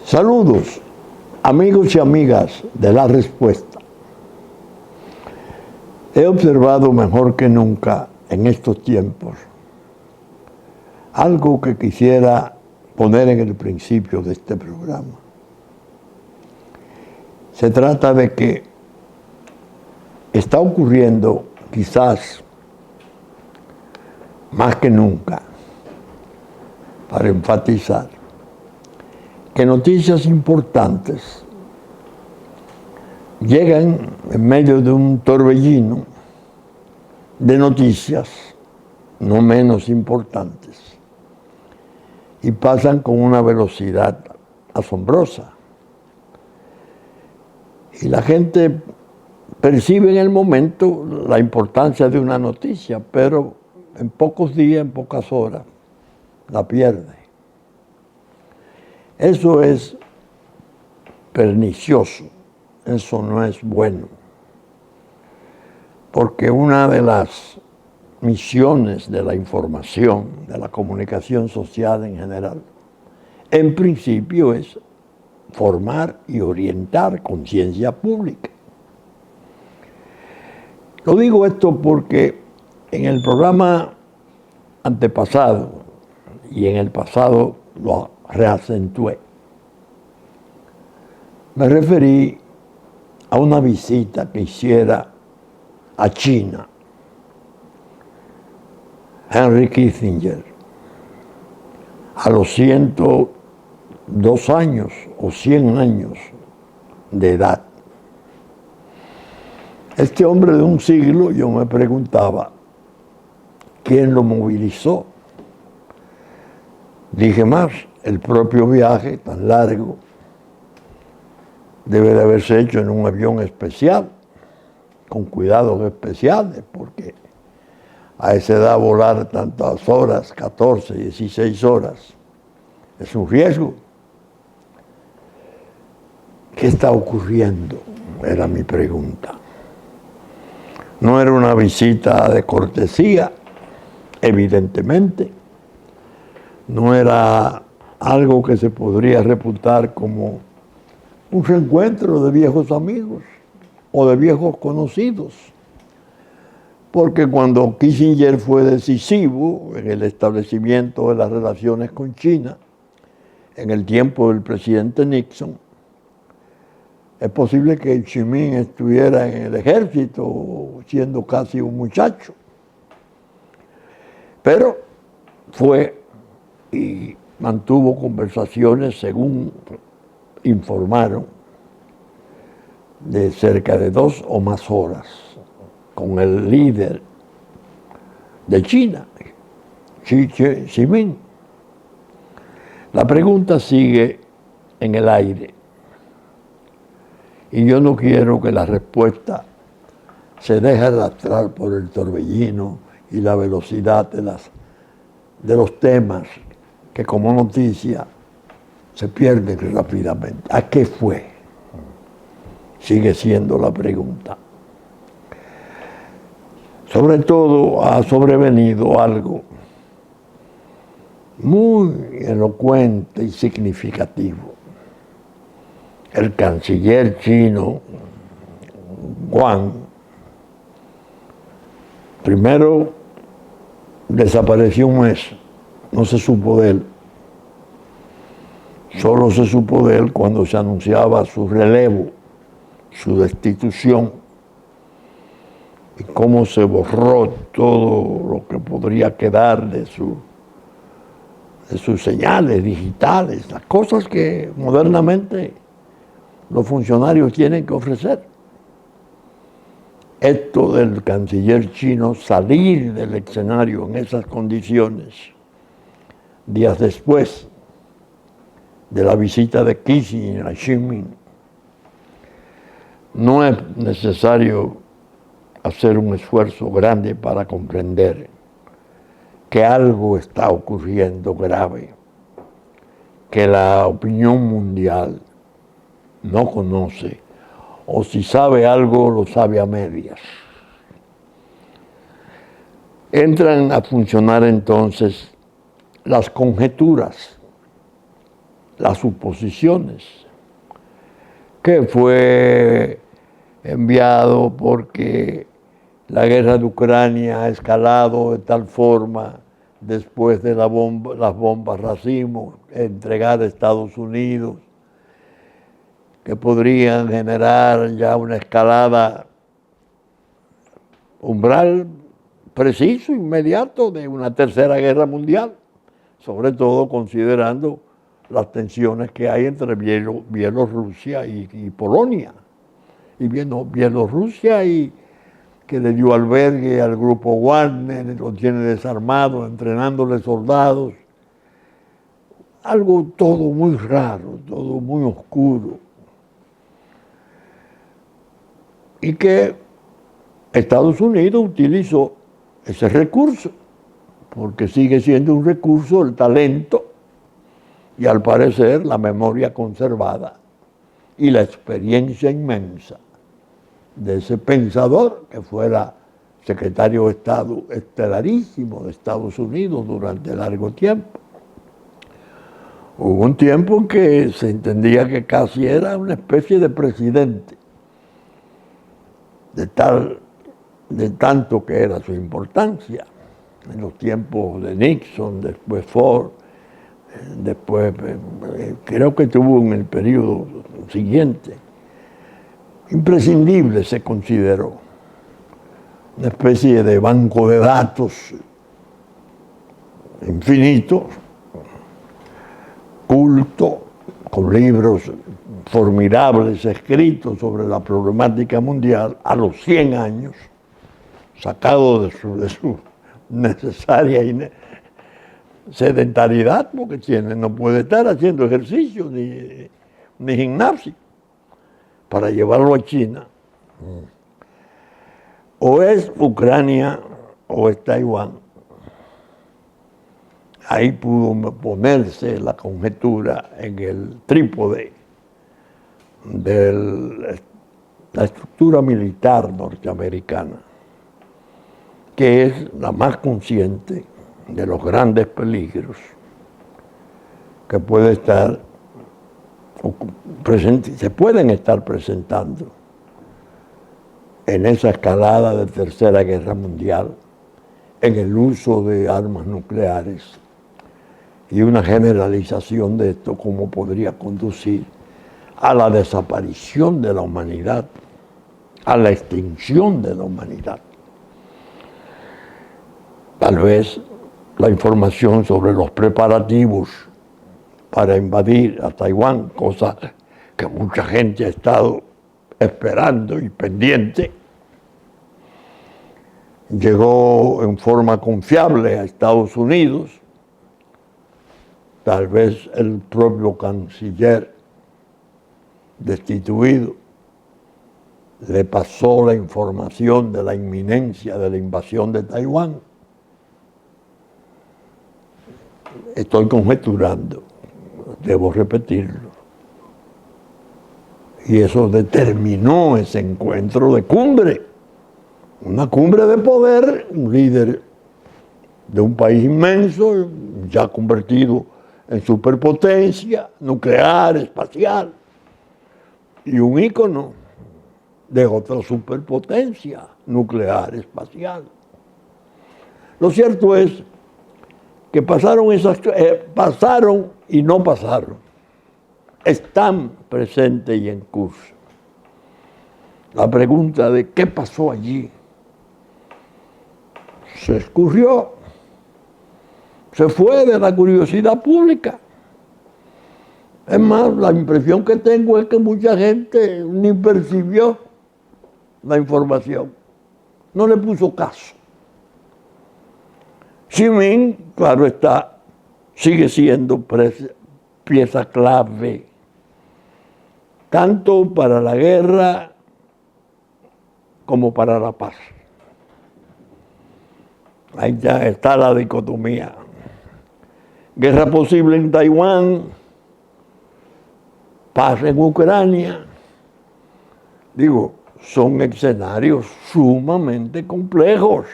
Saludos, amigos y amigas de La Respuesta. He observado mejor que nunca en estos tiempos algo que quisiera poner en el principio de este programa. Se trata de que está ocurriendo, quizás más que nunca, para enfatizar, que noticias importantes llegan en medio de un torbellino de noticias no menos importantes y pasan con una velocidad asombrosa. Y la gente percibe en el momento la importancia de una noticia, pero en pocos días, en pocas horas, la pierde. Eso es pernicioso, eso no es bueno, porque una de las misiones de la información, de la comunicación social en general, en principio es formar y orientar conciencia pública. Lo digo esto porque en el programa antepasado y en el pasado lo reacentué. Me referí a una visita que hiciera a China Henry Kissinger a los 102 años o 100 años de edad. Este hombre de un siglo, yo me preguntaba, ¿quién lo movilizó? Dije más, el propio viaje tan largo debe de haberse hecho en un avión especial, con cuidados especiales, porque a esa edad volar tantas horas, 14, 16 horas, es un riesgo. ¿Qué está ocurriendo? Era mi pregunta. No era una visita de cortesía, evidentemente. No era algo que se podría reputar como un reencuentro de viejos amigos o de viejos conocidos. Porque cuando Kissinger fue decisivo en el establecimiento de las relaciones con China, en el tiempo del presidente Nixon, es posible que Xi Jinping estuviera en el ejército siendo casi un muchacho. Pero fue y mantuvo conversaciones, según informaron, de cerca de 2 o más horas con el líder de China, Xi Jinping. La pregunta sigue en el aire y yo no quiero que la respuesta se deje arrastrar por el torbellino y la velocidad de los temas que como noticia se pierden rápidamente. ¿A qué fue? Sigue siendo la pregunta. Sobre todo ha sobrevenido algo muy elocuente y significativo. El canciller chino, Wang, primero desapareció un mes, no se supo de él. Solo se supo de él cuando se anunciaba su relevo, su destitución, y cómo se borró todo lo que podría quedar de sus señales digitales, las cosas que modernamente los funcionarios tienen que ofrecer. Esto del canciller chino salir del escenario en esas condiciones, días después de la visita de Kissinger a Xi Jinping, no es necesario hacer un esfuerzo grande para comprender que algo está ocurriendo grave, que la opinión mundial no conoce, o si sabe algo, lo sabe a medias. Entran a funcionar entonces las conjeturas las suposiciones, que fue enviado porque la guerra de Ucrania ha escalado de tal forma después de las bombas racimo entregadas a Estados Unidos, que podrían generar ya una escalada umbral preciso, inmediato de una tercera guerra mundial, sobre todo considerando las tensiones que hay entre Bielorrusia y Polonia. Y Bielorrusia que le dio albergue al grupo Wagner, lo tiene desarmado, entrenándole soldados. Algo todo muy raro, todo muy oscuro. Y que Estados Unidos utilizó ese recurso, porque sigue siendo un recurso el talento y al parecer la memoria conservada y la experiencia inmensa de ese pensador que fuera secretario de Estado estelarísimo de Estados Unidos durante largo tiempo. Hubo un tiempo en que se entendía que casi era una especie de presidente, de tanto que era su importancia. En los tiempos de Nixon, después Ford, después creo que tuvo en el periodo siguiente. Imprescindible se consideró, una especie de banco de datos infinito, culto, con libros formidables escritos sobre la problemática mundial a los 100 años, sacado de su necesaria sedentariedad, porque no puede estar haciendo ejercicio ni gimnasio, para llevarlo a China. O es Ucrania o es Taiwán. Ahí pudo ponerse la conjetura en el trípode de la estructura militar norteamericana, que es la más consciente de los grandes peligros que puede estar se pueden estar presentando en esa escalada de Tercera Guerra Mundial, en el uso de armas nucleares y una generalización de esto, cómo podría conducir a la desaparición de la humanidad, a la extinción de la humanidad. Tal vez la información sobre los preparativos para invadir a Taiwán, cosa que mucha gente ha estado esperando y pendiente, llegó en forma confiable a Estados Unidos. Tal vez el propio canciller destituido le pasó la información de la inminencia de la invasión de Taiwán. Estoy conjeturando, debo repetirlo. Y eso determinó ese encuentro de cumbre, una cumbre de poder, un líder de un país inmenso, ya convertido en superpotencia nuclear, espacial, y un ícono de otra superpotencia nuclear, espacial. Lo cierto es que pasaron y no pasaron. Están presentes y en curso. La pregunta de qué pasó allí se escurrió, se fue de la curiosidad pública. Es más, la impresión que tengo es que mucha gente ni percibió la información, no le puso caso. Xi Jinping, claro está, sigue siendo pieza clave, tanto para la guerra como para la paz. Ahí ya está la dicotomía. Guerra posible en Taiwán, paz en Ucrania. Digo, son escenarios sumamente complejos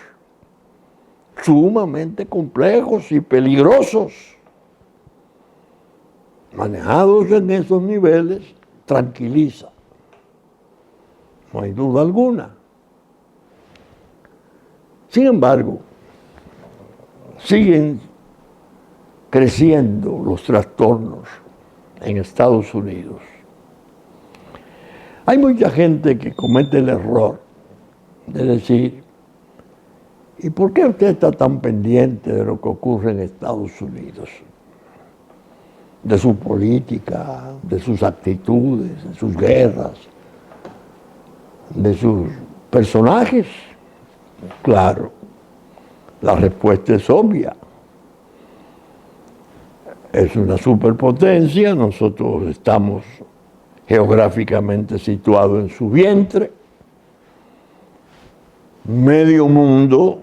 y peligrosos. manejados en esos niveles, tranquiliza. No hay duda alguna. Sin embargo, siguen creciendo los trastornos en Estados Unidos. Hay mucha gente que comete el error de decir, ¿y por qué usted está tan pendiente de lo que ocurre en Estados Unidos? De su política, de sus actitudes, de sus guerras, de sus personajes. Claro, la respuesta es obvia. Es una superpotencia, nosotros estamos geográficamente situados en su vientre. Medio mundo,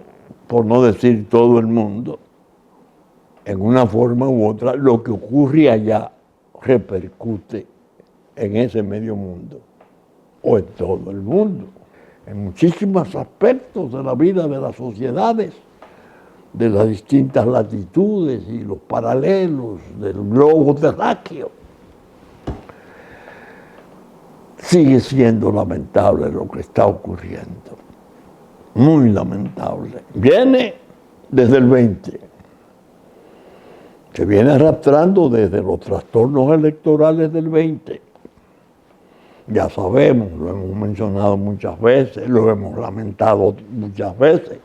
por no decir todo el mundo, en una forma u otra, lo que ocurre allá repercute en ese medio mundo o en todo el mundo, en muchísimos aspectos de la vida de las sociedades, de las distintas latitudes y los paralelos del globo terráqueo. Sigue siendo lamentable lo que está ocurriendo, muy lamentable. Viene desde el 20, se viene arrastrando desde los trastornos electorales del 20. Ya sabemos, lo hemos mencionado muchas veces, lo hemos lamentado muchas veces,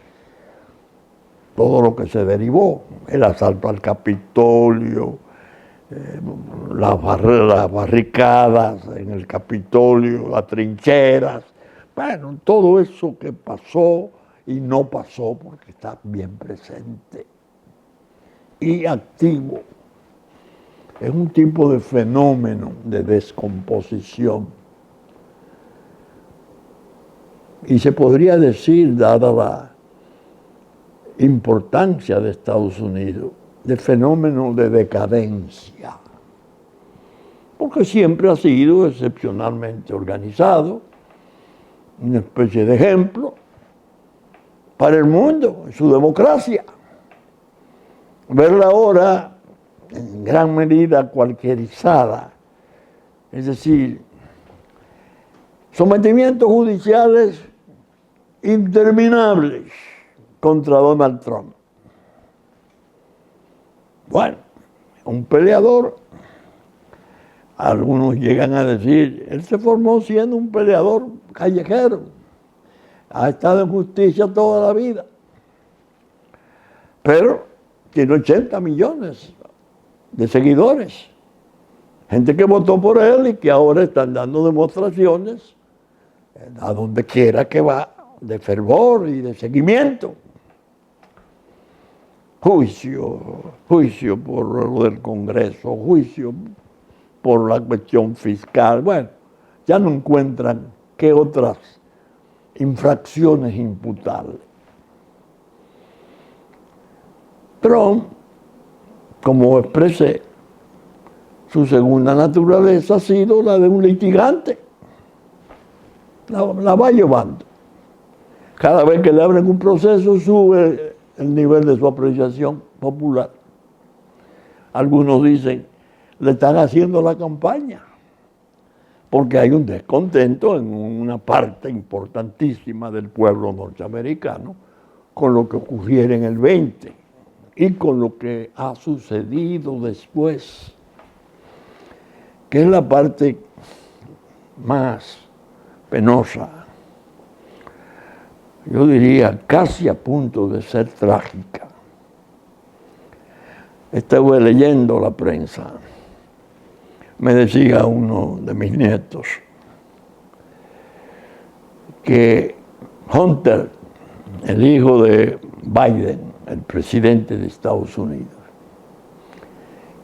todo lo que se derivó, el asalto al Capitolio, las barricadas en el Capitolio, las trincheras, bueno, todo eso que pasó y no pasó porque está bien presente y activo. Es un tipo de fenómeno de descomposición. Y se podría decir, dada la importancia de Estados Unidos, de fenómeno de decadencia, porque siempre ha sido excepcionalmente organizado, una especie de ejemplo para el mundo, en su democracia. Verla ahora en gran medida cualquierizada, es decir, sometimientos judiciales interminables contra Donald Trump. Bueno, un peleador, algunos llegan a decir, él se formó siendo un peleador callejero, ha estado en justicia toda la vida, pero tiene 80 millones de seguidores, gente que votó por él y que ahora están dando demostraciones a donde quiera que va de fervor y de seguimiento. Juicio por lo del Congreso, juicio por la cuestión fiscal. Bueno, ya no encuentran qué otras infracciones imputarle. Trump, como expresé, su segunda naturaleza ha sido la de un litigante. La va llevando. Cada vez que le abren un proceso sube el nivel de su apreciación popular. Algunos dicen, le están haciendo la campaña, porque hay un descontento en una parte importantísima del pueblo norteamericano con lo que ocurriera en el 20 y con lo que ha sucedido después, que es la parte más penosa, yo diría casi a punto de ser trágica. Estuve leyendo la prensa, me decía uno de mis nietos que Hunter, el hijo de Biden, el presidente de Estados Unidos,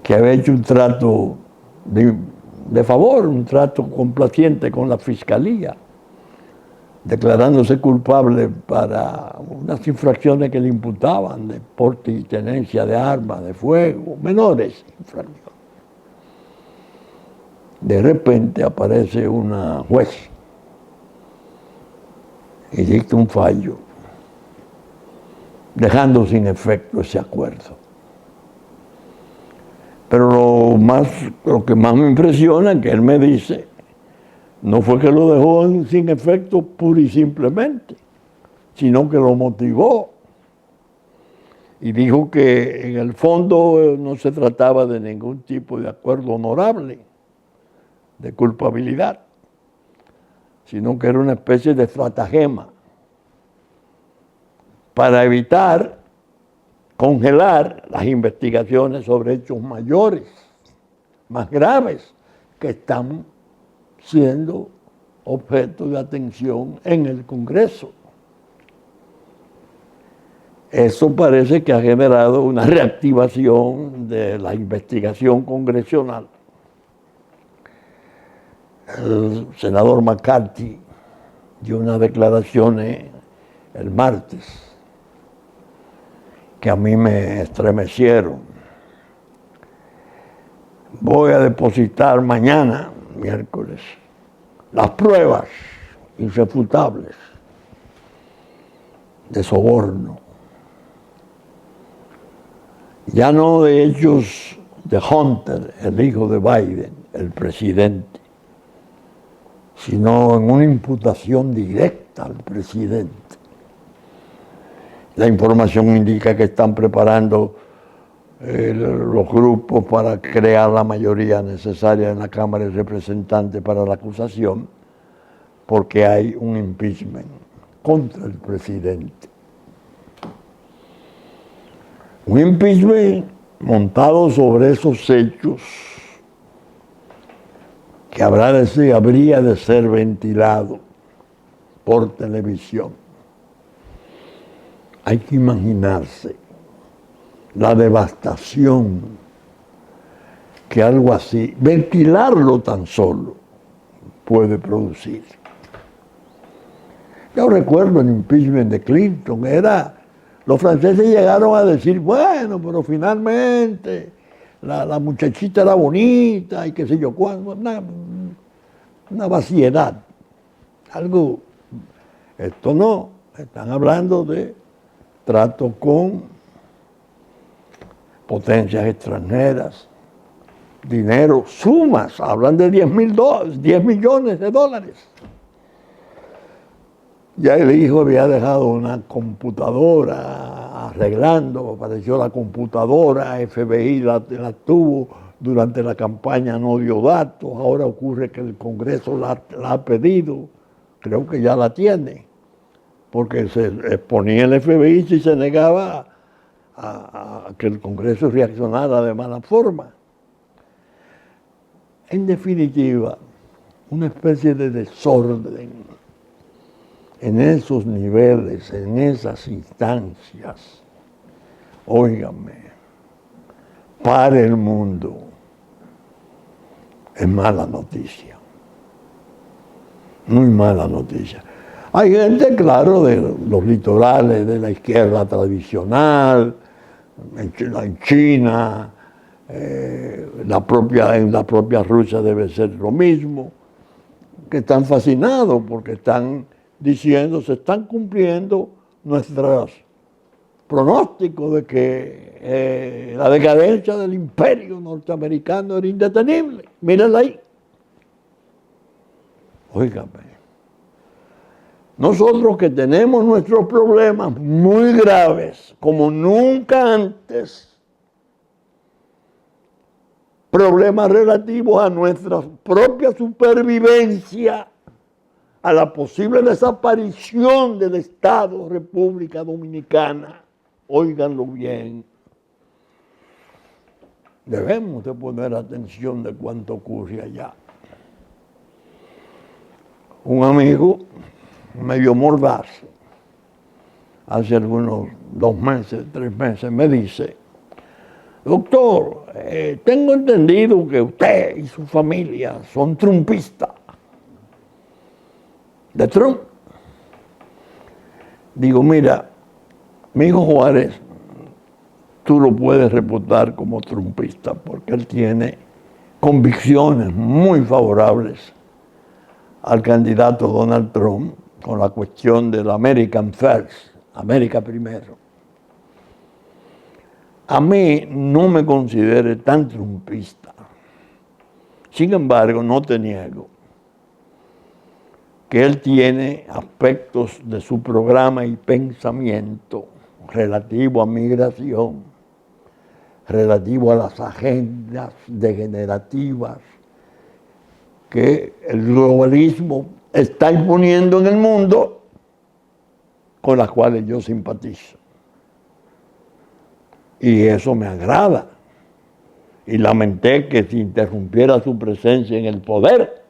que había hecho un trato de favor, un trato complaciente con la fiscalía, declarándose culpable para unas infracciones que le imputaban de porte y tenencia de armas de fuego, menores infracciones. De repente aparece una juez y dicta un fallo, dejando sin efecto ese acuerdo. Pero lo que más me impresiona es que él me dice, no fue que lo dejó sin efecto pura y simplemente, sino que lo motivó. Y dijo que en el fondo no se trataba de ningún tipo de acuerdo honorable, de culpabilidad, sino que era una especie de estratagema para evitar congelar las investigaciones sobre hechos mayores, más graves, que están siendo objeto de atención en el Congreso. Eso parece que ha generado una reactivación de la investigación congresional. El senador McCarthy dio unas declaraciones el martes que a mí me estremecieron. Voy a depositar mañana, miércoles, las pruebas irrefutables de soborno. Ya no de hechos de Hunter, el hijo de Biden, el presidente, sino en una imputación directa al presidente. La información indica que están preparando los grupos para crear la mayoría necesaria en la Cámara de Representantes para la acusación, porque hay un impeachment contra el presidente. Un impeachment montado sobre esos hechos que habría de ser ventilado por televisión. Hay que imaginarse la devastación que algo así, ventilarlo tan solo, puede producir. Yo recuerdo el impeachment de Clinton, los franceses llegaron a decir, bueno, pero finalmente la muchachita era bonita y qué sé yo cuándo, una vaciedad. Esto no, están hablando de trato con potencias extranjeras, dinero, sumas, hablan de 10 millones de dólares. Ya el hijo había dejado una computadora arreglando, apareció la computadora, FBI la tuvo durante la campaña, no dio datos, ahora ocurre que el Congreso la ha pedido, creo que ya la tiene, porque se exponía el FBI si se negaba a que el Congreso reaccionara de mala forma. En definitiva, una especie de desorden en esos niveles, en esas instancias. Óigame, para el mundo es mala noticia, muy mala noticia. Hay gente, claro, de los litorales, de la izquierda tradicional, en China, en la propia Rusia debe ser lo mismo, que están fascinados porque están diciendo, se están cumpliendo nuestros pronósticos de que la decadencia del imperio norteamericano era indetenible. Mírenla ahí. Óigame. Nosotros que tenemos nuestros problemas muy graves, como nunca antes, problemas relativos a nuestra propia supervivencia, a la posible desaparición del Estado República Dominicana, óiganlo bien, debemos de poner atención de cuánto ocurre allá. Un amigo medio mordaz, hace algunos 2 meses, 3 meses, me dice, doctor, tengo entendido que usted y su familia son trumpistas. De Trump. Digo, mira, mi hijo Juárez, tú lo puedes reputar como trumpista porque él tiene convicciones muy favorables al candidato Donald Trump con la cuestión del American First, América primero. A mí no me considere tan trumpista. Sin embargo, no te niego que él tiene aspectos de su programa y pensamiento relativo a migración, relativo a las agendas degenerativas que el globalismo está imponiendo en el mundo, con las cuales yo simpatizo. Y eso me agrada. Y lamenté que se interrumpiera su presencia en el poder,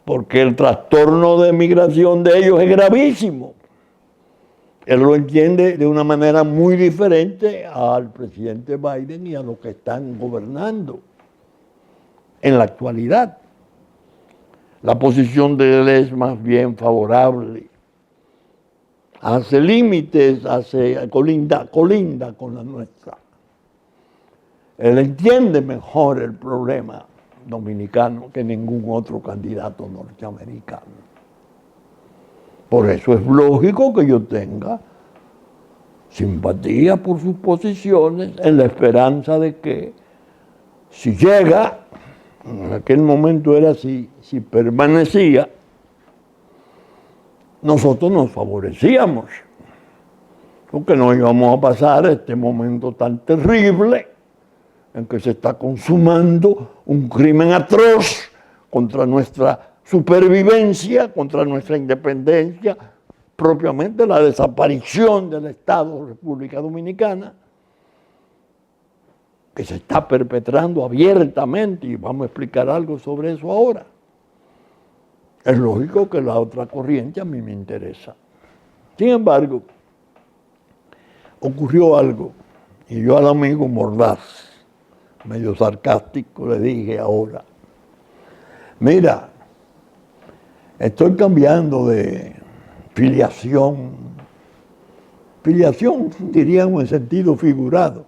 porque el trastorno de migración de ellos es gravísimo. Él lo entiende de una manera muy diferente al presidente Biden y a los que están gobernando en la actualidad. La posición de él es más bien favorable. Hace límites, colinda con la nuestra. Él entiende mejor el problema dominicano que ningún otro candidato norteamericano. Por eso es lógico que yo tenga simpatía por sus posiciones, en la esperanza de que si llega, en aquel momento era así, si permanecía, nosotros nos favorecíamos, porque no íbamos a pasar este momento tan terrible en que se está consumando un crimen atroz contra nuestra supervivencia, contra nuestra independencia, propiamente la desaparición del Estado República Dominicana, que se está perpetrando abiertamente, y vamos a explicar algo sobre eso ahora. Es lógico que la otra corriente a mí me interesa. Sin embargo, ocurrió algo, y yo al amigo mordaz, medio sarcástico, le dije ahora, mira, estoy cambiando de filiación diríamos en sentido figurado,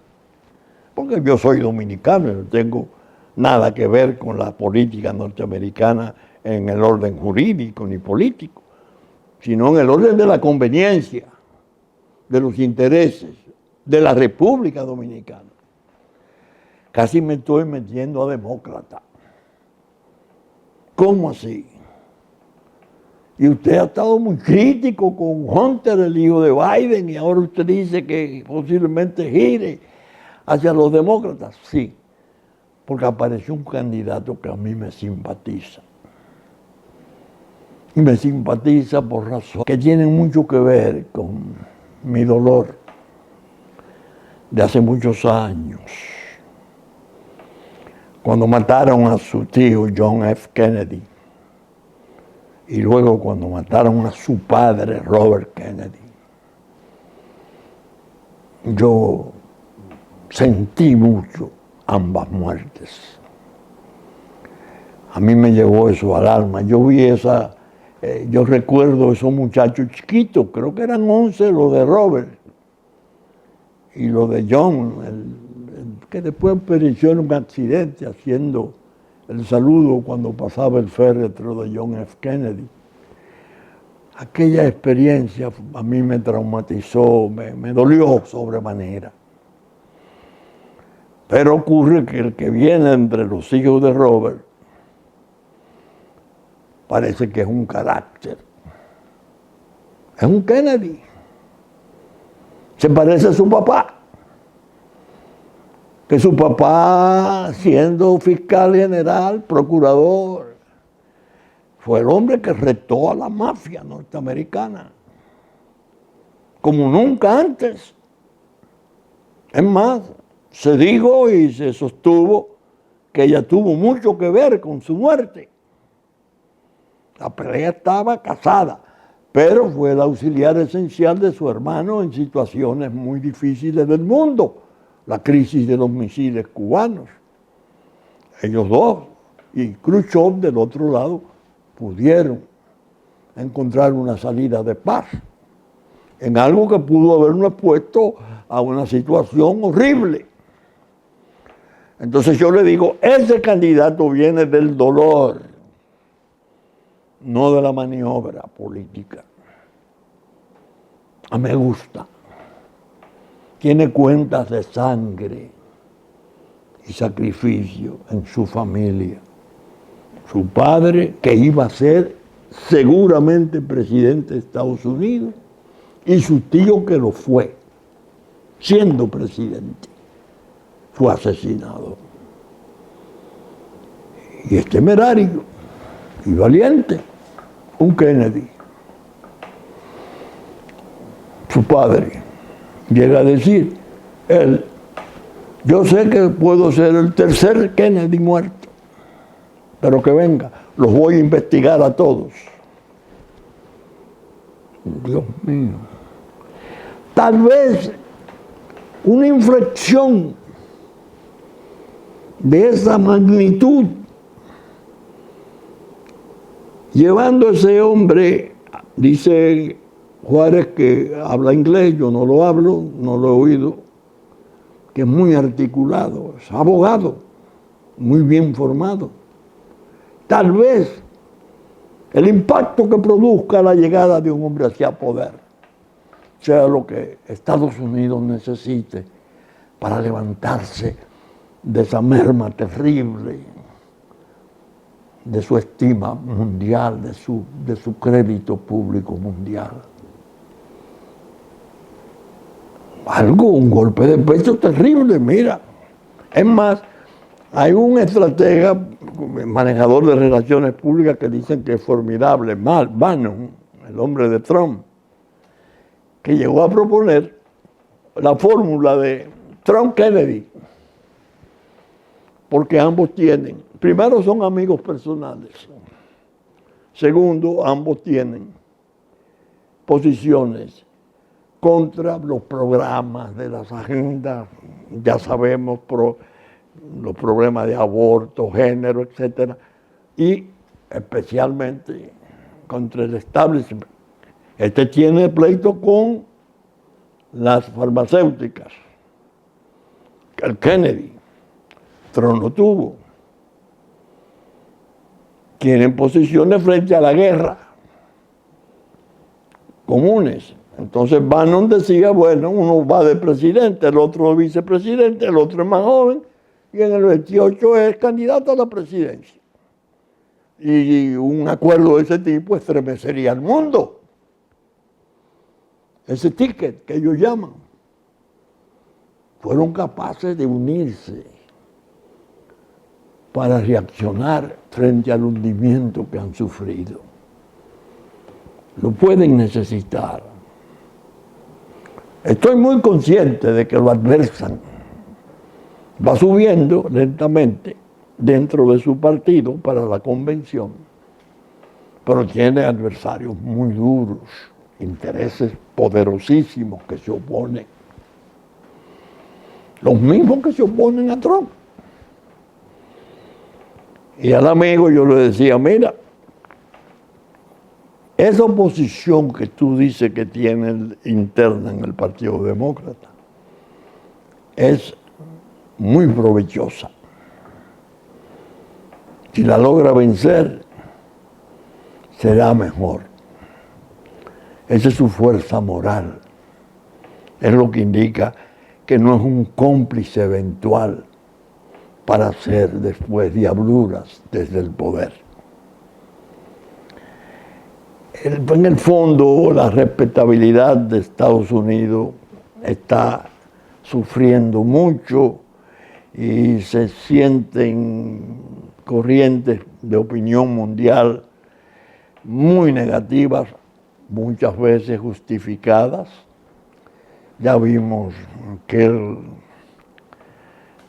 porque yo soy dominicano y no tengo nada que ver con la política norteamericana en el orden jurídico ni político, sino en el orden de la conveniencia, de los intereses de la República Dominicana. Casi me estoy metiendo a demócrata. ¿Cómo así? Y usted ha estado muy crítico con Hunter, el hijo de Biden, y ahora usted dice que posiblemente gire hacia los demócratas. Sí, porque apareció un candidato que a mí me simpatiza. Y me simpatiza por razones que tienen mucho que ver con mi dolor de hace muchos años. Cuando mataron a su tío John F. Kennedy, y luego cuando mataron a su padre Robert Kennedy, yo sentí mucho ambas muertes. A mí me llevó eso al alma. Yo vi yo recuerdo esos muchachos chiquitos, creo que eran 11 los de Robert, y los de John, que después pereció en un accidente haciendo el saludo cuando pasaba el féretro de John F. Kennedy. Aquella experiencia a mí me traumatizó, me dolió sobremanera. Pero ocurre que el que viene entre los hijos de Robert parece que es un carácter. Es un Kennedy. Se parece a su papá. Que su papá, siendo fiscal general, procurador, fue el hombre que retó a la mafia norteamericana, como nunca antes. Es más, se dijo y se sostuvo que ella tuvo mucho que ver con su muerte. La pelea estaba casada, pero fue el auxiliar esencial de su hermano en situaciones muy difíciles del mundo. La crisis de los misiles cubanos. Ellos dos y Khrushchev del otro lado pudieron encontrar una salida de paz en algo que pudo habernos puesto a una situación horrible. Entonces yo le digo, ese candidato viene del dolor, no de la maniobra política. A mí me gusta. tiene cuentas de sangre y sacrificio en su familia. Su padre, que iba a ser seguramente presidente de Estados Unidos, y su tío, que lo fue, siendo presidente, fue asesinado. Y es temerario y valiente, un Kennedy. Su padre llega a decir, yo sé que puedo ser el tercer Kennedy muerto, pero que venga, los voy a investigar a todos. Dios mío. Tal vez una inflexión de esa magnitud, llevando a ese hombre, dice Juárez, que habla inglés, yo no lo hablo, no lo he oído, que es muy articulado, es abogado, muy bien formado. Tal vez el impacto que produzca la llegada de un hombre hacia poder sea lo que Estados Unidos necesite para levantarse de esa merma terrible, de su estima mundial, de su crédito público mundial. Un golpe de pecho terrible, mira. Es más, hay un estratega, manejador de relaciones públicas, que dicen que es formidable, Bannon, el hombre de Trump, que llegó a proponer la fórmula de Trump-Kennedy, porque ambos tienen, primero, son amigos personales, segundo, ambos tienen posiciones contra los programas de las agendas, ya sabemos, los problemas de aborto, género, etcétera, y especialmente contra el establishment. Este tiene pleito con las farmacéuticas. El Kennedy, Trump no tuvo. Tienen posiciones frente a la guerra comunes. Entonces Bannon decía, bueno, uno va de presidente, el otro de vicepresidente, el otro es más joven, y en el 28 es candidato a la presidencia. Y un acuerdo de ese tipo estremecería al mundo. Ese ticket que ellos llaman. Fueron capaces de unirse para reaccionar frente al hundimiento que han sufrido. Lo pueden necesitar. Estoy muy consciente de que lo adversan. Va subiendo lentamente dentro de su partido para la convención, pero tiene adversarios muy duros, intereses poderosísimos que se oponen. Los mismos que se oponen a Trump. Y al amigo yo le decía, mira, esa oposición que tú dices que tiene interna en el Partido Demócrata es muy provechosa. Si la logra vencer, será mejor. Esa es su fuerza moral. Es lo que indica que no es un cómplice eventual para hacer después diabluras desde el poder. En el fondo, la respetabilidad de Estados Unidos está sufriendo mucho y se sienten corrientes de opinión mundial muy negativas, muchas veces justificadas. Ya vimos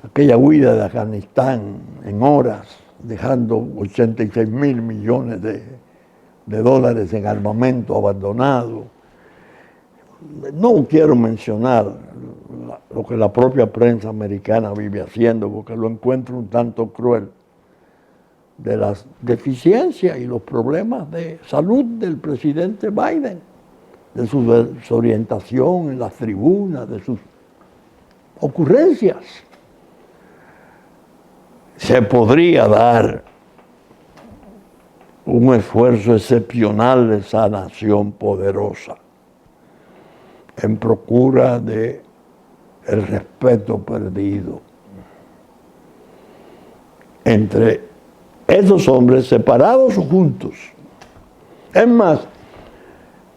aquella huida de Afganistán en horas, dejando 86.000 millones de dólares en armamento abandonado. No quiero mencionar lo que la propia prensa americana vive haciendo, porque lo encuentro un tanto cruel, de las deficiencias y los problemas de salud del presidente Biden, de su desorientación en las tribunas, de sus ocurrencias. Se podría dar un esfuerzo excepcional de esa nación poderosa en procura de el respeto perdido entre esos hombres separados o juntos. Es más,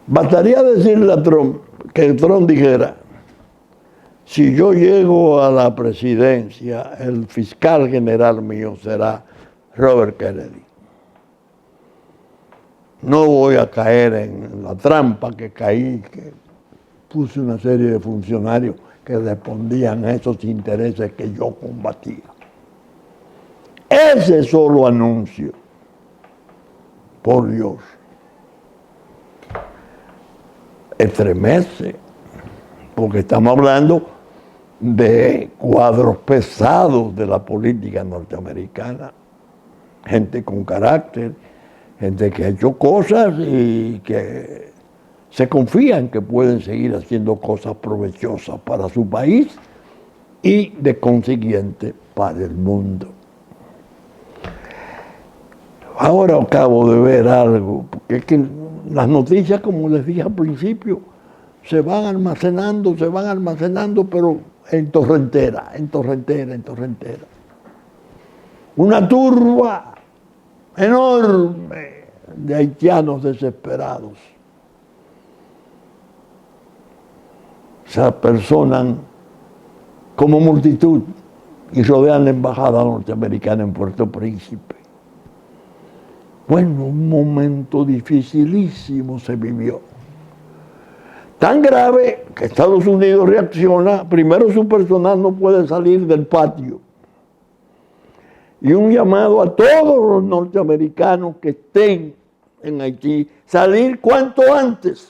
bastaría decirle a Trump que Trump dijera: si yo llego a la presidencia, el fiscal general mío será Robert Kennedy. No voy a caer en la trampa que caí, que puse una serie de funcionarios que respondían a esos intereses que yo combatía. Ese solo anuncio, por Dios, estremece, porque estamos hablando de cuadros pesados de la política norteamericana, gente con carácter, gente que ha hecho cosas y que se confían que pueden seguir haciendo cosas provechosas para su país y de consiguiente para el mundo. Ahora acabo de ver algo, porque es que las noticias, como les dije al principio, se van almacenando, pero en torrentera. Una turba enorme de haitianos desesperados se apersonan como multitud y rodean la embajada norteamericana en Puerto Príncipe. Bueno, un momento dificilísimo se vivió. Tan grave que Estados Unidos reacciona. Primero, su personal no puede salir del patio. Y un llamado a todos los norteamericanos que estén en Haití, salir cuanto antes.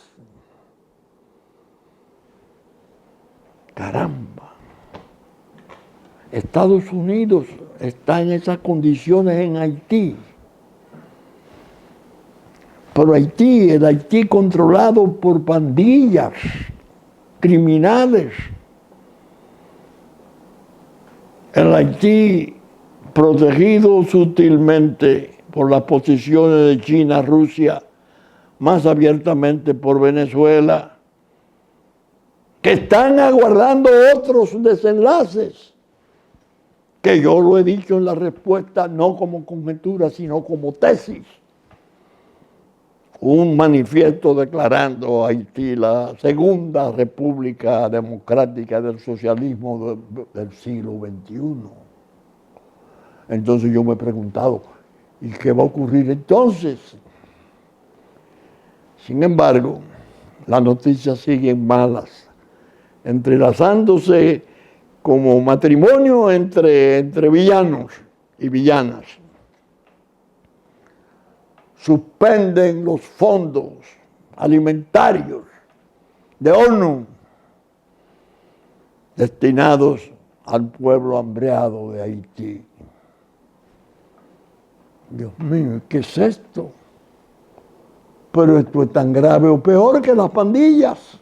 Caramba. Estados Unidos está en esas condiciones en Haití. Pero Haití, el Haití controlado por pandillas, criminales. El Haití protegido sutilmente por las posiciones de China, Rusia, más abiertamente por Venezuela, que están aguardando otros desenlaces, que yo lo he dicho en la respuesta, no como conjetura, sino como tesis. Un manifiesto declarando a Haití la segunda república democrática del socialismo del siglo XXI. Entonces yo me he preguntado, ¿y qué va a ocurrir entonces? Sin embargo, las noticias siguen malas, entrelazándose como matrimonio entre villanos y villanas. Suspenden los fondos alimentarios de ONU destinados al pueblo hambreado de Haití. Dios mío, ¿qué es esto? Pero esto es tan grave o peor que las pandillas.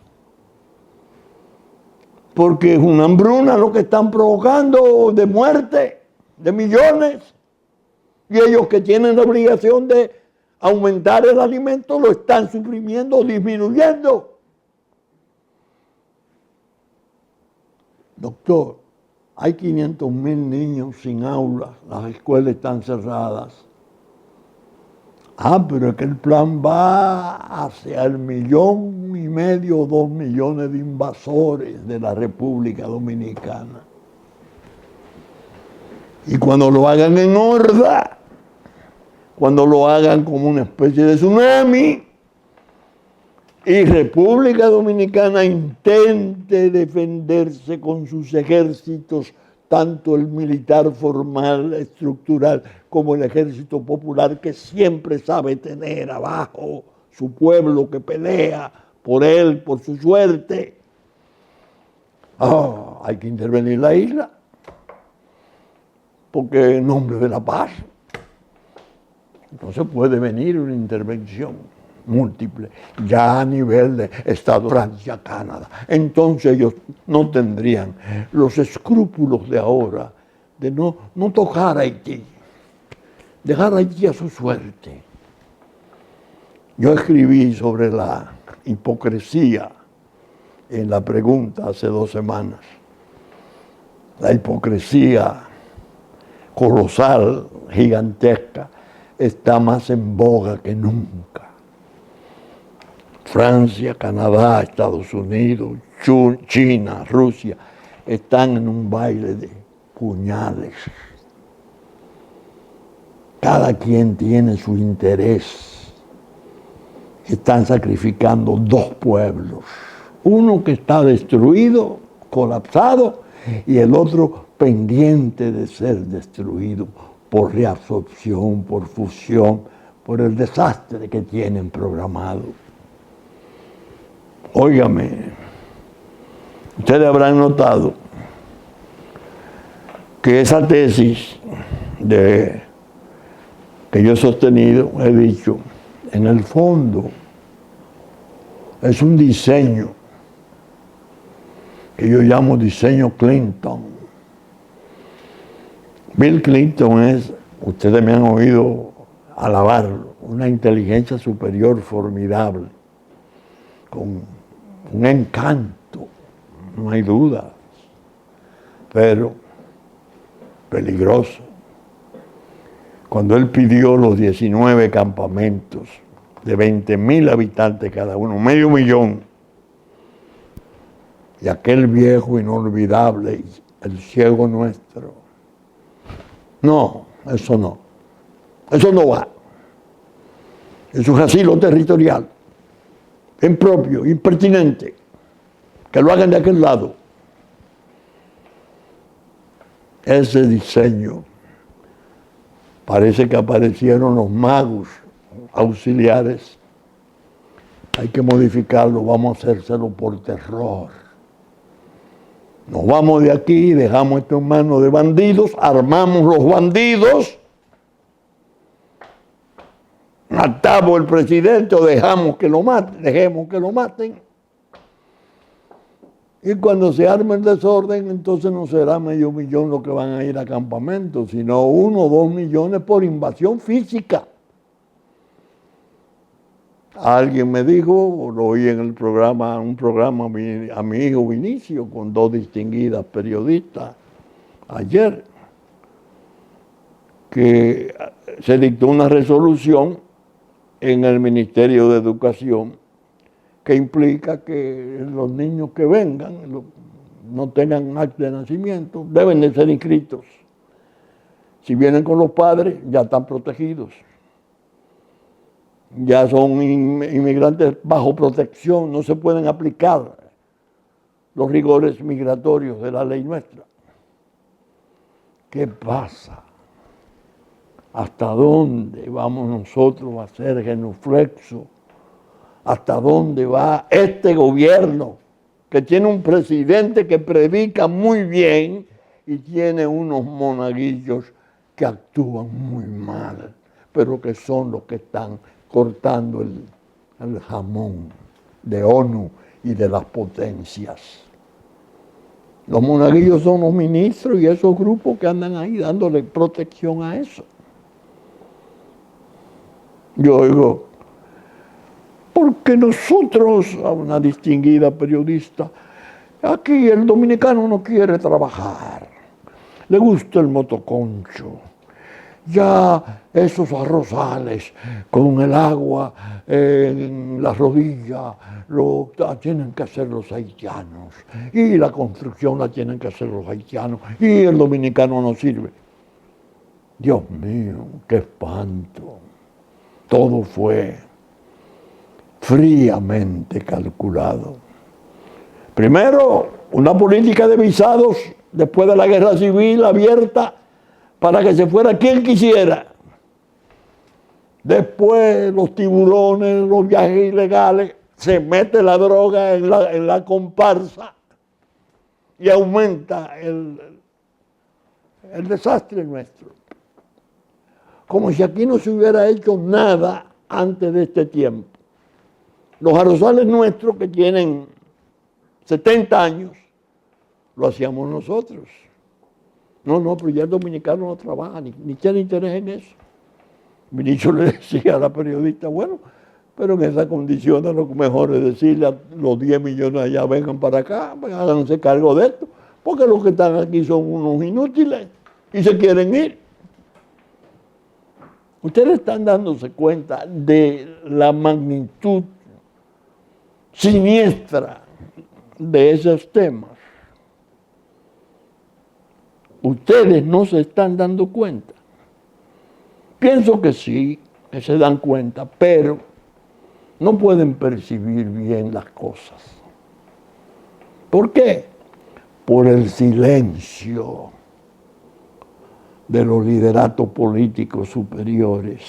Porque es una hambruna lo que están provocando de muerte de millones. Y ellos que tienen la obligación de aumentar el alimento lo están suprimiendo, disminuyendo. Doctor, hay 500,000 niños sin aulas, las escuelas están cerradas. Pero es que el plan va hacia el 1,5 millones, 2 millones de invasores de la República Dominicana. Y cuando lo hagan en horda, cuando lo hagan como una especie de tsunami, y República Dominicana intente defenderse con sus ejércitos, tanto el militar formal, estructural, como el ejército popular, que siempre sabe tener abajo su pueblo que pelea por él, por su suerte. Hay que intervenir la isla, porque en nombre de la paz. Entonces puede venir una intervención múltiple, ya a nivel de Estado, Francia, Canadá. Entonces ellos no tendrían los escrúpulos de ahora de no tocar a Haití, dejar a Haití a su suerte. Yo escribí sobre la hipocresía en la pregunta hace 2 semanas. La hipocresía colosal, gigantesca, está más en boga que nunca. Francia, Canadá, Estados Unidos, China, Rusia, están en un baile de puñales. Cada quien tiene su interés. Están sacrificando dos pueblos. Uno que está destruido, colapsado, y el otro pendiente de ser destruido por reabsorción, por fusión, por el desastre que tienen programado. Óigame, ustedes habrán notado que esa tesis que yo he sostenido, he dicho, en el fondo es un diseño que yo llamo diseño Clinton. Bill Clinton es, ustedes me han oído alabarlo, una inteligencia superior formidable, con un encanto, no hay duda, pero peligroso. Cuando él pidió los 19 campamentos de 20,000 habitantes cada uno, medio millón, y aquel viejo inolvidable, el ciego nuestro, no, eso no va. Eso es asilo territorial, impropio, impertinente, que lo hagan de aquel lado. Ese diseño, parece que aparecieron los magos auxiliares. Hay que modificarlo, vamos a hacérselo por terror. Nos vamos de aquí, dejamos esto en manos de bandidos, armamos los bandidos, matamos al presidente o dejemos que lo maten. Y cuando se arme el desorden, entonces no será medio millón los que van a ir a campamentos, sino 1 o 2 millones por invasión física. Alguien me dijo, lo oí en un programa a mi hijo Vinicio, con 2 distinguidas periodistas ayer, que se dictó una resolución en el Ministerio de Educación que implica que los niños que vengan, no tengan acta de nacimiento, deben de ser inscritos. Si vienen con los padres, ya están protegidos. Ya son inmigrantes bajo protección, no se pueden aplicar los rigores migratorios de la ley nuestra. ¿Qué pasa? ¿Hasta dónde vamos nosotros a ser genuflexos? ¿Hasta dónde va este gobierno que tiene un presidente que predica muy bien y tiene unos monaguillos que actúan muy mal, pero que son los que están cortando el jamón de ONU y de las potencias? Los monaguillos son los ministros y esos grupos que andan ahí dándole protección a eso. Yo oigo, porque nosotros, a una distinguida periodista, aquí el dominicano no quiere trabajar, le gusta el motoconcho. Ya esos arrozales con el agua en la rodilla lo tienen que hacer los haitianos, y la construcción la tienen que hacer los haitianos, y el dominicano no sirve. Dios mío, qué espanto. Todo fue fríamente calculado. Primero, una política de visados después de la guerra civil abierta para que se fuera quien quisiera. Después los tiburones, los viajes ilegales, se mete la droga en la comparsa y aumenta el desastre nuestro. Como si aquí no se hubiera hecho nada antes de este tiempo. Los arrozales nuestros que tienen 70 años, lo hacíamos nosotros. No, pero ya el dominicano no trabaja, ni tiene interés en eso. Vinicio le decía a la periodista, bueno, pero en esa condición lo mejor es decirle a los 10 millones allá, vengan para acá, háganse cargo de esto, porque los que están aquí son unos inútiles y se quieren ir. Ustedes están dándose cuenta de la magnitud siniestra de esos temas. Ustedes no se están dando cuenta. Pienso que sí, que se dan cuenta, pero no pueden percibir bien las cosas. ¿Por qué? Por el silencio de los lideratos políticos superiores.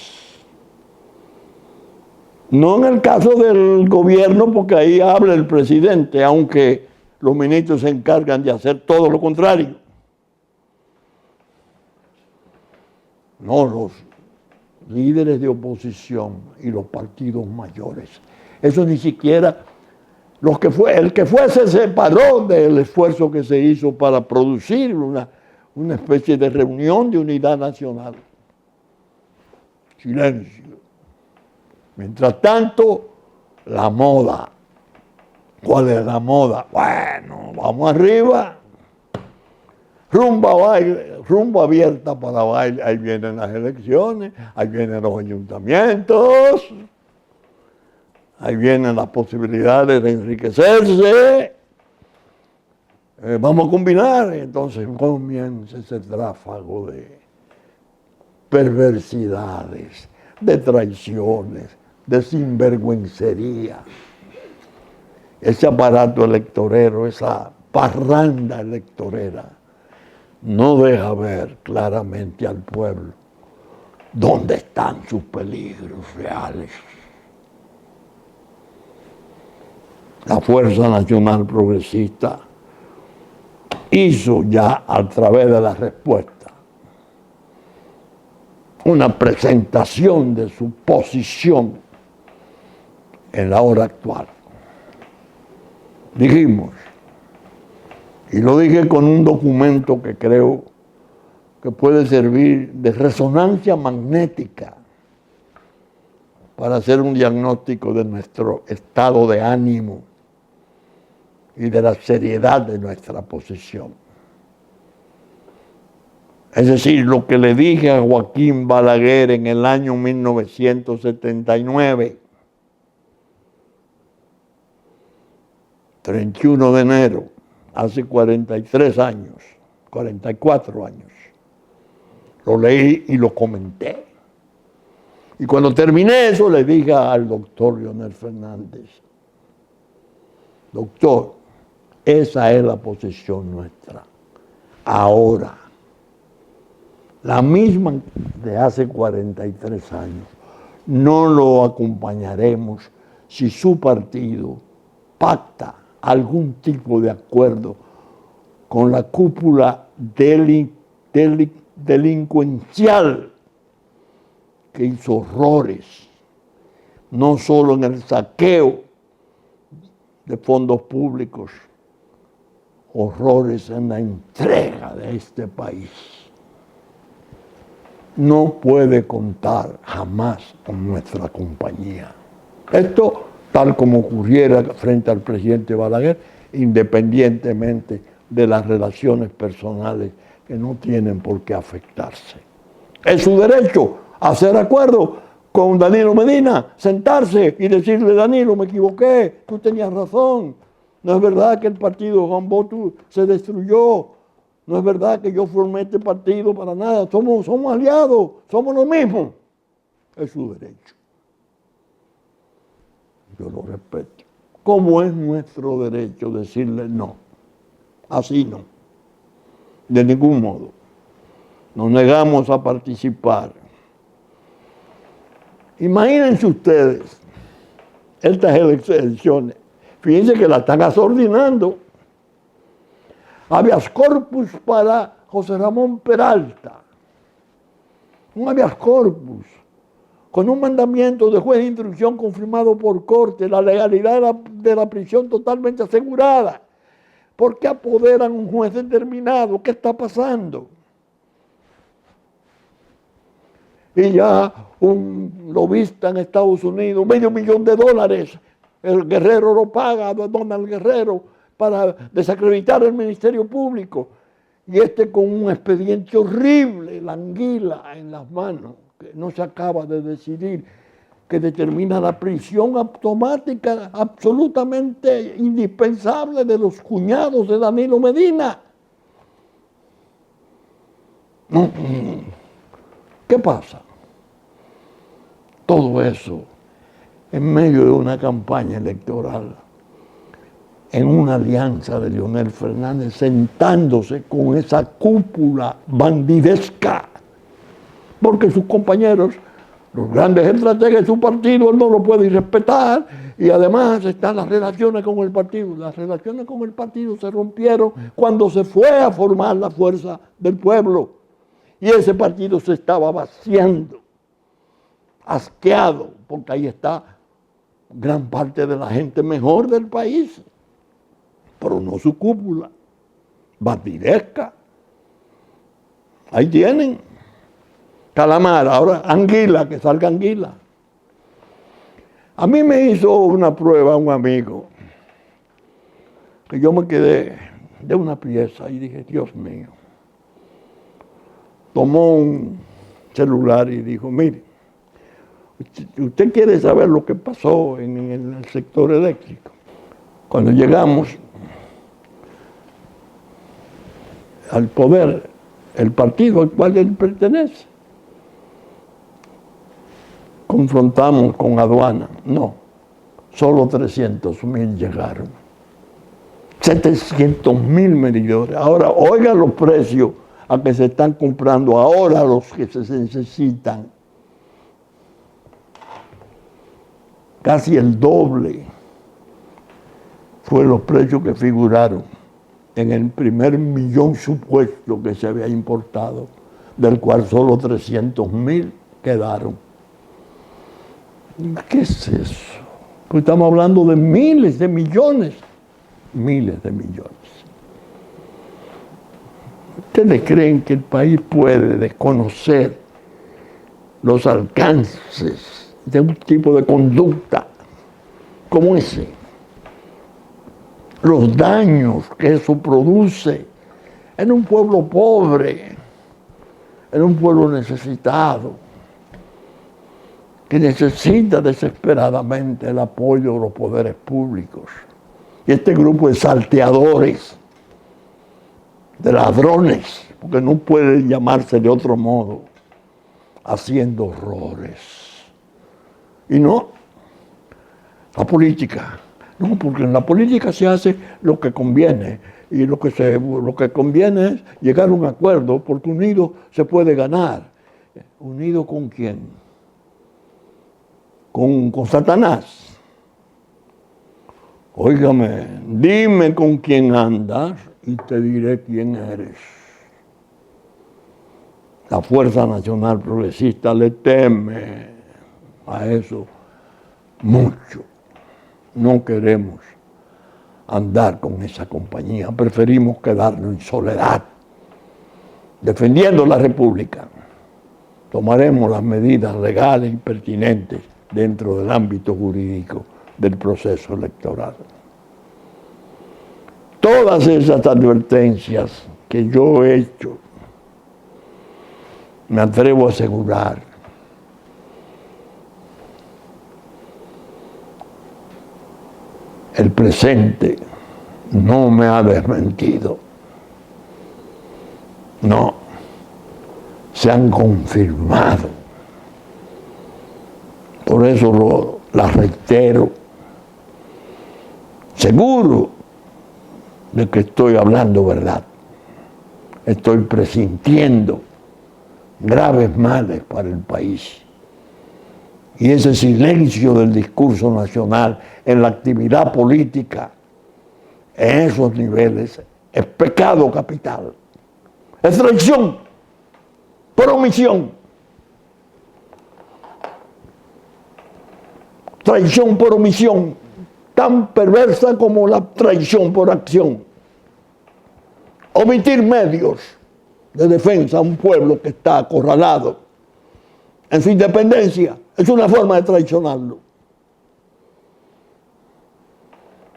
No en el caso del gobierno, porque ahí habla el presidente, aunque los ministros se encargan de hacer todo lo contrario. No, los líderes de oposición y los partidos mayores. Eso ni siquiera, el que fue se separó del esfuerzo que se hizo para producir una especie de reunión de unidad nacional. Silencio. Mientras tanto, la moda. ¿Cuál es la moda? Bueno, vamos arriba. Rumba abierta para baile. Ahí vienen las elecciones, ahí vienen los ayuntamientos, ahí vienen las posibilidades de enriquecerse. Vamos a combinar. Entonces comienza ese tráfago de perversidades, de traiciones, de sinvergüencería. Ese aparato electorero, esa parranda electorera, no deja ver claramente al pueblo dónde están sus peligros reales. La Fuerza Nacional Progresista hizo ya a través de la respuesta una presentación de su posición en la hora actual. Dijimos, y lo dije con un documento que creo que puede servir de resonancia magnética para hacer un diagnóstico de nuestro estado de ánimo y de la seriedad de nuestra posición. Es decir, lo que le dije a Joaquín Balaguer en el año 1979, 31 de enero, hace 43 años, 44 años. Lo leí y lo comenté. Y cuando terminé eso le dije al doctor Leonel Fernández, doctor, esa es la posición nuestra. Ahora, la misma de hace 43 años, no lo acompañaremos si su partido pacta algún tipo de acuerdo con la cúpula delincuencial que hizo horrores, no solo en el saqueo de fondos públicos, horrores en la entrega de este país. No puede contar jamás con nuestra compañía. Esto, tal como ocurriera frente al presidente Balaguer, independientemente de las relaciones personales que no tienen por qué afectarse. Es su derecho a hacer acuerdo con Danilo Medina, sentarse y decirle, Danilo, me equivoqué, tú tenías razón. No es verdad que el partido Juan Botu se destruyó. No es verdad que yo formé este partido para nada. Somos aliados, somos lo mismo. Es su derecho. Yo lo respeto. ¿Cómo es nuestro derecho decirle no? Así no. De ningún modo. Nos negamos a participar. Imagínense ustedes estas elecciones. Fíjense que la están asordinando. Habeas corpus para José Ramón Peralta. Un habeas corpus con un mandamiento de juez de instrucción confirmado por corte, la legalidad de la prisión totalmente asegurada. ¿Por qué apoderan un juez determinado? ¿Qué está pasando? Y ya un lobista en Estados Unidos, $500,000, el Guerrero lo paga, Donald Guerrero, para desacreditar el Ministerio Público. Y con un expediente horrible, la anguila en las manos, que no se acaba de decidir, que determina la prisión automática absolutamente indispensable de los cuñados de Danilo Medina. ¿Qué pasa? Todo eso en medio de una campaña electoral, en una alianza de Leonel Fernández, sentándose con esa cúpula bandidesca, porque sus compañeros, los grandes estrategas de su partido, él no lo puede respetar, y además están las relaciones con el partido. Las relaciones con el partido se rompieron cuando se fue a formar la Fuerza del Pueblo, y ese partido se estaba vaciando, asqueado, porque ahí está gran parte de la gente mejor del país, pero no su cúpula, bandidesca. Ahí tienen. Calamar, ahora anguila, que salga anguila. A mí me hizo una prueba un amigo, que yo me quedé de una pieza y dije, Dios mío. Tomó un celular y dijo, mire, usted quiere saber lo que pasó en el sector eléctrico. Cuando llegamos al poder, el partido al cual él pertenece, confrontamos con aduana. No, solo 300,000 llegaron. 700,000 medidores. Ahora, oigan los precios a que se están comprando ahora los que se necesitan. Casi el doble fue los precios que figuraron en el primer millón supuesto que se había importado, del cual solo 300,000 quedaron. ¿Qué es eso? Pues estamos hablando de miles de millones. Miles de millones. ¿Ustedes creen que el país puede desconocer los alcances de un tipo de conducta como ese? Los daños que eso produce en un pueblo pobre, en un pueblo necesitado, que necesita desesperadamente el apoyo de los poderes públicos. Y este grupo de salteadores, de ladrones, porque no puede llamarse de otro modo, haciendo horrores. Y no, la política. No, porque en la política se hace lo que conviene. Y lo que conviene es llegar a un acuerdo, porque unido se puede ganar. ¿Unido con quién? Con Satanás. Óigame, dime con quién andas y te diré quién eres. La Fuerza Nacional Progresista le teme a eso mucho. No queremos andar con esa compañía, preferimos quedarnos en soledad, defendiendo la República. Tomaremos las medidas legales y pertinentes dentro del ámbito jurídico del proceso electoral. Todas esas advertencias que yo he hecho, me atrevo a asegurar, el presente no me ha desmentido. No, se han confirmado. Por eso las reitero, seguro de que estoy hablando verdad. Estoy presintiendo graves males para el país. Y ese silencio del discurso nacional en la actividad política, en esos niveles, es pecado capital. Es traición por omisión. Traición por omisión, tan perversa como la traición por acción. Omitir medios de defensa a un pueblo que está acorralado en su independencia es una forma de traicionarlo.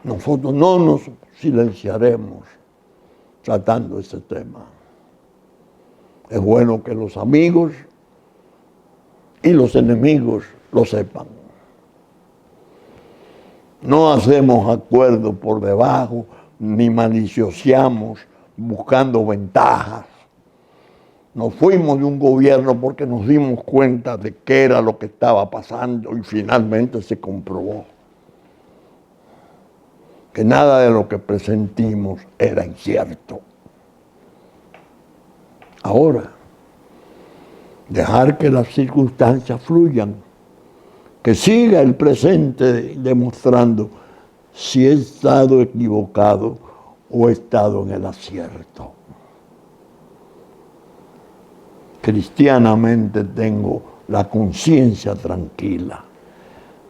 nosotros no nos silenciaremos tratando ese tema. Es bueno que los amigos y los enemigos lo sepan. No hacemos acuerdos por debajo, ni maliciosamos buscando ventajas. Nos fuimos de un gobierno porque nos dimos cuenta de qué era lo que estaba pasando y finalmente se comprobó que nada de lo que presentimos era incierto. Ahora, dejar que las circunstancias fluyan, que siga el presente demostrando si he estado equivocado o he estado en el acierto. Cristianamente tengo la conciencia tranquila.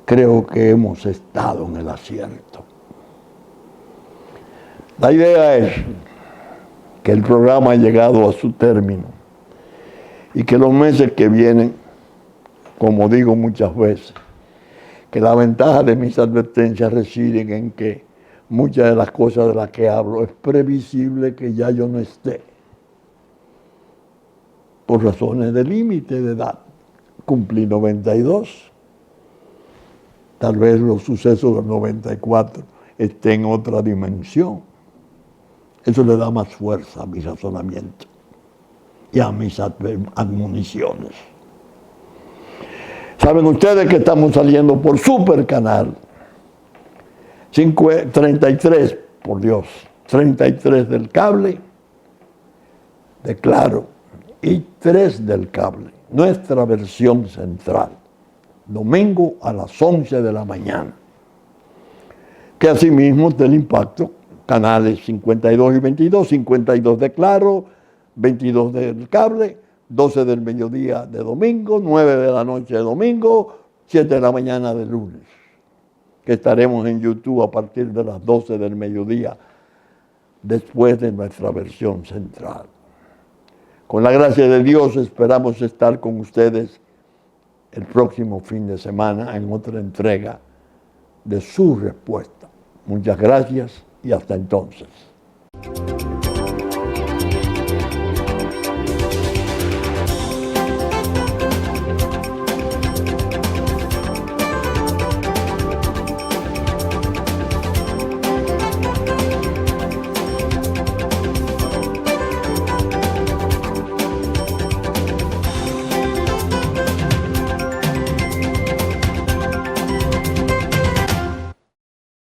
Creo que hemos estado en el acierto. La idea es que el programa ha llegado a su término y que los meses que vienen, como digo muchas veces, que la ventaja de mis advertencias residen en que muchas de las cosas de las que hablo es previsible que ya yo no esté, por razones de límite de edad. Cumplí 92. Tal vez los sucesos del 94 estén en otra dimensión. Eso le da más fuerza a mi razonamiento y a mis admoniciones. Saben ustedes que estamos saliendo por Super Canal 33, por Dios, 33 del cable, de Claro, y 3 del cable, nuestra versión central, domingo a las 11 de la mañana. Que asimismo del impacto, canales 52 y 22, 52 de Claro, 22 del cable, 12 del mediodía de domingo, 9 de la noche de domingo, 7 de la mañana de lunes, que estaremos en YouTube a partir de las 12 del mediodía, después de nuestra versión central. Con la gracia de Dios esperamos estar con ustedes el próximo fin de semana en otra entrega de Su Respuesta. Muchas gracias y hasta entonces.